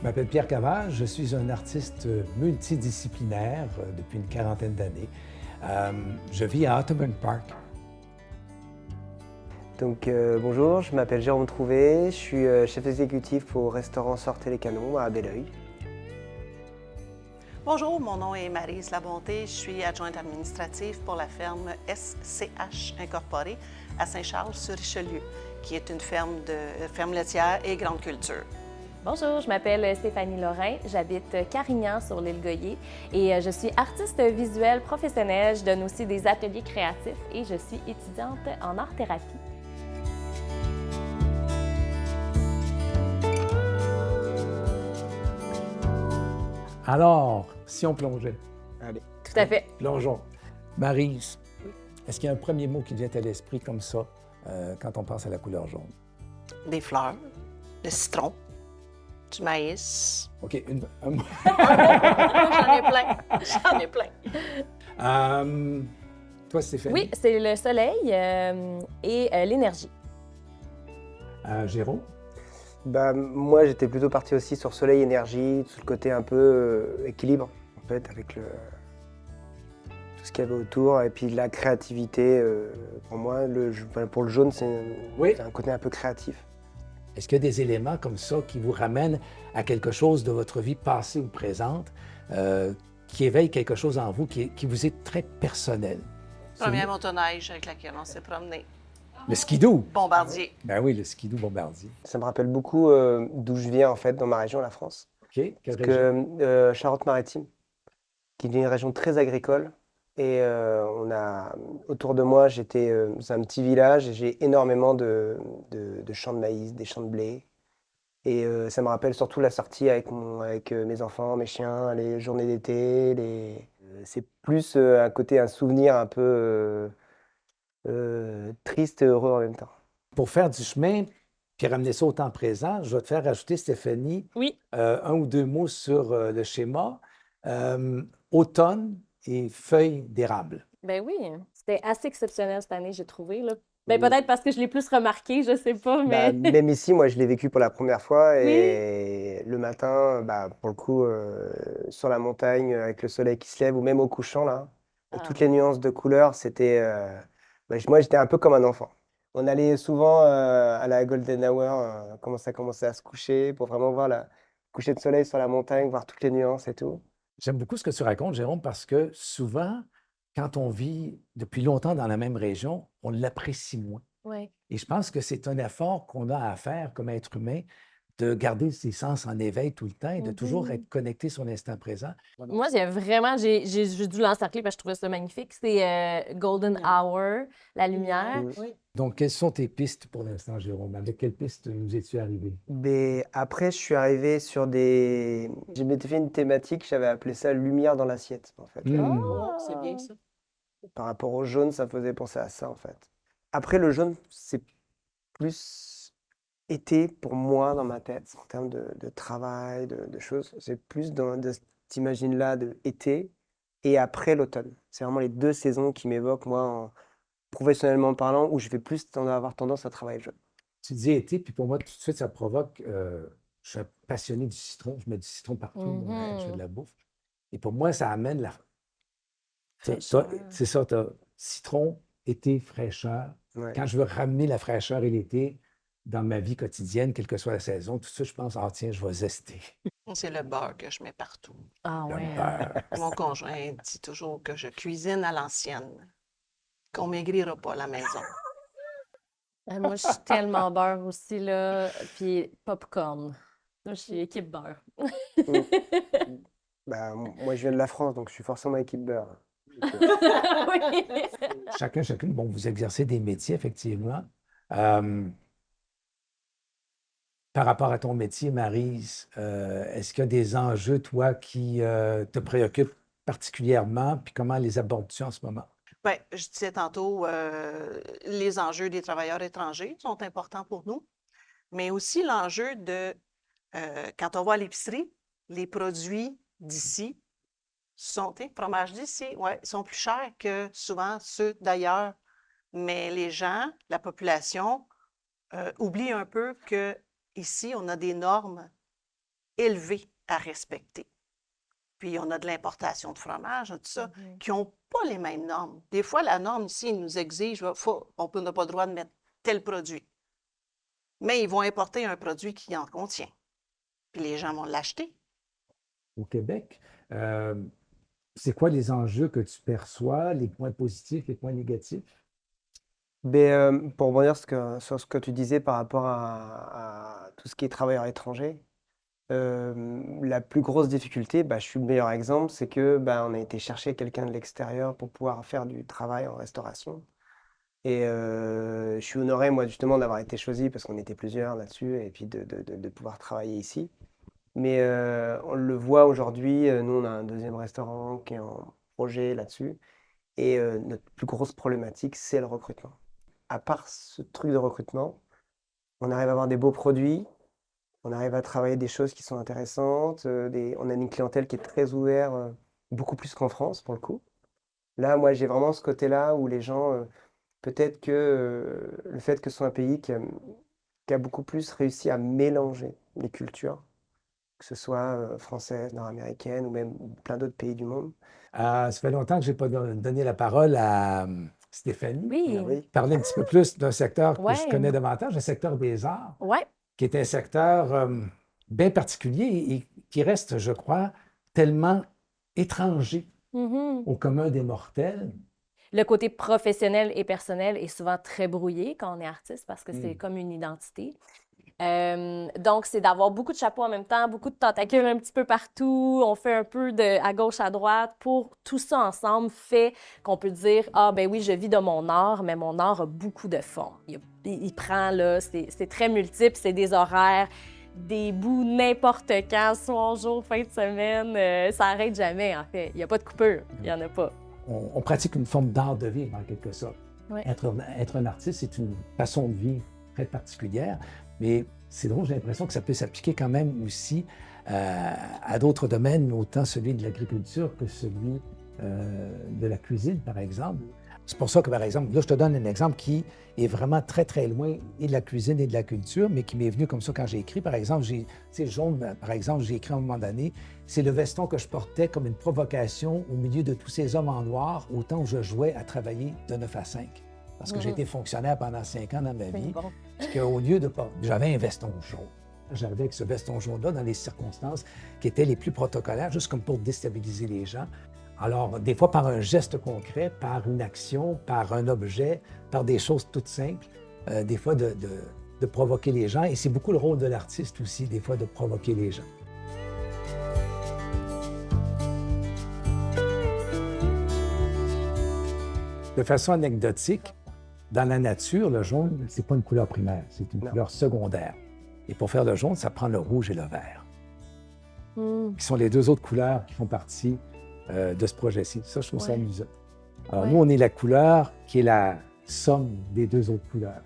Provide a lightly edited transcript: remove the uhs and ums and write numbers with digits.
Je m'appelle Pierre Cavage, je suis un artiste multidisciplinaire depuis une quarantaine d'années. Je vis à Ottoman Park. Donc bonjour, je m'appelle Jérôme Trouvé, je suis chef exécutif au restaurant Sortez les Canons à Belleuil. Bonjour, mon nom est Maryse Labonté, je suis adjointe administrative pour la ferme SCH Incorporée à Saint-Charles-sur-Richelieu, qui est une ferme laitière et grande culture. Bonjour, je m'appelle Stéphanie Lorrain, j'habite Carignan sur l'île Goyer et je suis artiste visuelle professionnelle. Je donne aussi des ateliers créatifs et je suis étudiante en art-thérapie. Alors, si on plongeait? Allez. Tout à fait. Plongeons. Maryse, est-ce qu'il y a un premier mot qui te vient à l'esprit comme ça quand on pense à la couleur jaune? Des fleurs, le citron, du maïs. OK, un mot. J'en ai plein, j'en ai plein. Toi, Stéphanie? Oui, c'est le soleil et l'énergie. Jérôme? Moi j'étais plutôt parti aussi sur soleil, énergie, sur le côté un peu équilibre en fait avec tout ce qu'il y avait autour et puis la créativité. Pour moi, pour le jaune, c'est un côté un peu créatif. Est-ce qu'il y a des éléments comme ça qui vous ramènent à quelque chose de votre vie passée ou présente, qui éveille quelque chose en vous qui vous est très personnel? Première motoneige avec laquelle on s'est promené. Le skidoo! Bombardier. Ben oui, le skidoo bombardier. Ça me rappelle beaucoup d'où je viens en fait, dans ma région, la France. OK, quelle région? Charente-Maritime, qui est une région très agricole. Et autour de moi, j'étais dans un petit village et j'ai énormément de champs de maïs, des champs de blé. Et ça me rappelle surtout la sortie avec mes enfants, mes chiens, les journées d'été. C'est plus un souvenir un peu triste et heureux en même temps. Pour faire du chemin, puis ramener ça au temps présent, je vais te faire rajouter, Stéphanie, Oui. un ou deux mots sur le schéma. Automne et feuilles d'érable. Ben oui, c'était assez exceptionnel cette année, j'ai trouvé, là. Ben peut-être parce que je l'ai plus remarqué, je sais pas, mais... Même ici, moi, je l'ai vécu pour la première fois. Et le matin, pour le coup, sur la montagne, avec le soleil qui se lève, ou même au couchant, là, toutes les nuances de couleurs, c'était... moi, j'étais un peu comme un enfant. On allait souvent à la Golden Hour, quand ça commençait à se coucher, pour vraiment voir le coucher de soleil sur la montagne, voir toutes les nuances et tout. J'aime beaucoup ce que tu racontes, Jérôme, parce que souvent, quand on vit depuis longtemps dans la même région, on l'apprécie moins. Ouais. Et je pense que c'est un effort qu'on a à faire comme être humain de garder ses sens en éveil tout le temps et de toujours être connecté sur l'instant présent. Moi, j'ai dû l'encercler parce que je trouvais ça magnifique. C'est Golden Hour, la lumière. Oui. Donc, quelles sont tes pistes pour l'instant, Jérôme? Avec quelles pistes nous es-tu arrivé? Mais après, je suis arrivé sur des... Je m'étais fait une thématique, j'avais appelé ça lumière dans l'assiette, en fait. Oh, c'est bien ça. Par rapport au jaune, ça faisait penser à ça, en fait. Après, le jaune, c'est plus été pour moi dans ma tête, en termes de travail, de choses. C'est plus de cette imagine-là de été et après l'automne. C'est vraiment les deux saisons qui m'évoquent, moi, professionnellement parlant, où je vais plus avoir tendance à travailler le jaune. Tu dis été, puis pour moi, tout de suite, ça provoque. Je suis un passionné du citron. Je mets du citron partout quand je fais de la bouffe. Et pour moi, ça amène la. C'est ça, tu as citron, été, fraîcheur. Ouais. Quand je veux ramener la fraîcheur et l'été dans ma vie quotidienne, quelle que soit la saison, tout ça, je pense, ah tiens, je vais zester. C'est le beurre que je mets partout. Ah Le ouais. beurre. Mon conjoint dit toujours que je cuisine à l'ancienne, qu'on maigrira pas à la maison. Moi, je suis tellement beurre aussi, là. Puis popcorn. Moi, je suis équipe beurre. Moi, je viens de la France, donc je suis forcément équipe beurre. Oui. Chacune, bon, vous exercez des métiers, effectivement. Par rapport à ton métier, Maryse, est-ce qu'il y a des enjeux, toi, qui te préoccupent particulièrement, puis comment les abordes-tu en ce moment? Bien, je disais tantôt, les enjeux des travailleurs étrangers sont importants pour nous, mais aussi l'enjeu de, quand on va à l'épicerie, les produits d'ici sont, fromages d'ici, ouais, sont plus chers que souvent ceux d'ailleurs. Mais les gens, la population, oublient un peu qu'ici, on a des normes élevés à respecter. Puis, on a de l'importation de fromage, tout ça, qui n'ont pas les mêmes normes. Des fois, la norme ici, ils nous exige, on n'a pas le droit de mettre tel produit. Mais ils vont importer un produit qui en contient. Puis les gens vont l'acheter. Au Québec, c'est quoi les enjeux que tu perçois, les points positifs, les points négatifs? Pour rebondir sur ce que tu disais par rapport à tout ce qui est travailleurs étrangers, la plus grosse difficulté, je suis le meilleur exemple, c'est que on a été chercher quelqu'un de l'extérieur pour pouvoir faire du travail en restauration. Et je suis honoré, moi, justement, d'avoir été choisi parce qu'on était plusieurs là-dessus et puis de pouvoir travailler ici. Mais on le voit aujourd'hui, nous, on a un deuxième restaurant qui est en projet là-dessus. Et notre plus grosse problématique, c'est le recrutement. À part ce truc de recrutement, on arrive à avoir des beaux produits, on arrive à travailler des choses qui sont intéressantes, on a une clientèle qui est très ouverte, beaucoup plus qu'en France, pour le coup. Là, moi, j'ai vraiment ce côté-là où les gens, peut-être que le fait que ce soit un pays qui a beaucoup plus réussi à mélanger les cultures, que ce soit française, nord-américaine ou même plein d'autres pays du monde. Ça fait longtemps que je n'ai pas donné la parole à Stéphanie. Oui. Oui. Parler un petit peu plus d'un secteur que je Ouais. connais davantage, le secteur des arts, Ouais. qui est un secteur bien particulier et qui reste, je crois, tellement étranger Mhm. au commun des mortels. Le côté professionnel et personnel est souvent très brouillé quand on est artiste parce que c'est Mm. comme une identité. Donc, c'est d'avoir beaucoup de chapeaux en même temps, beaucoup de tentacules un petit peu partout. On fait un peu de à gauche, à droite. Pour tout ça ensemble fait qu'on peut dire « Ah, ben oui, je vis de mon art, mais mon art a beaucoup de fond. » Il prend, là, c'est très multiple, c'est des horaires, des bouts n'importe quand, soir, jour, fin de semaine. Ça n'arrête jamais, en fait. Il n'y a pas de coupure. Il n'y en a pas. On pratique une forme d'art de vivre, en quelque sorte. Oui. Être un artiste, c'est une façon de vivre très particulière, mais c'est drôle, j'ai l'impression que ça peut s'appliquer quand même aussi à d'autres domaines, autant celui de l'agriculture que celui de la cuisine, par exemple. C'est pour ça que, par exemple, là, je te donne un exemple qui est vraiment très, très loin et de la cuisine et de la culture, mais qui m'est venu comme ça quand j'ai écrit. Par exemple, jaune, par exemple, j'ai écrit à un moment donné, c'est le veston que je portais comme une provocation au milieu de tous ces hommes en noir, au temps où je jouais à travailler de 9 à 5. Parce que j'ai été fonctionnaire pendant 5 ans dans ma vie. Bon. Puis qu'au lieu de porter, j'avais un veston jaune. J'arrivais avec ce veston jaune-là dans les circonstances qui étaient les plus protocolaires, juste comme pour déstabiliser les gens. Alors, des fois, par un geste concret, par une action, par un objet, par des choses toutes simples, des fois de provoquer les gens. Et c'est beaucoup le rôle de l'artiste aussi, des fois, de provoquer les gens. De façon anecdotique, dans la nature, le jaune, c'est pas une couleur primaire, c'est une couleur secondaire. Et pour faire le jaune, ça prend le rouge et le vert, qui sont les deux autres couleurs qui font partie de ce projet-ci. Ça, je trouve ça amusant. Alors, nous, on est la couleur qui est la somme des deux autres couleurs.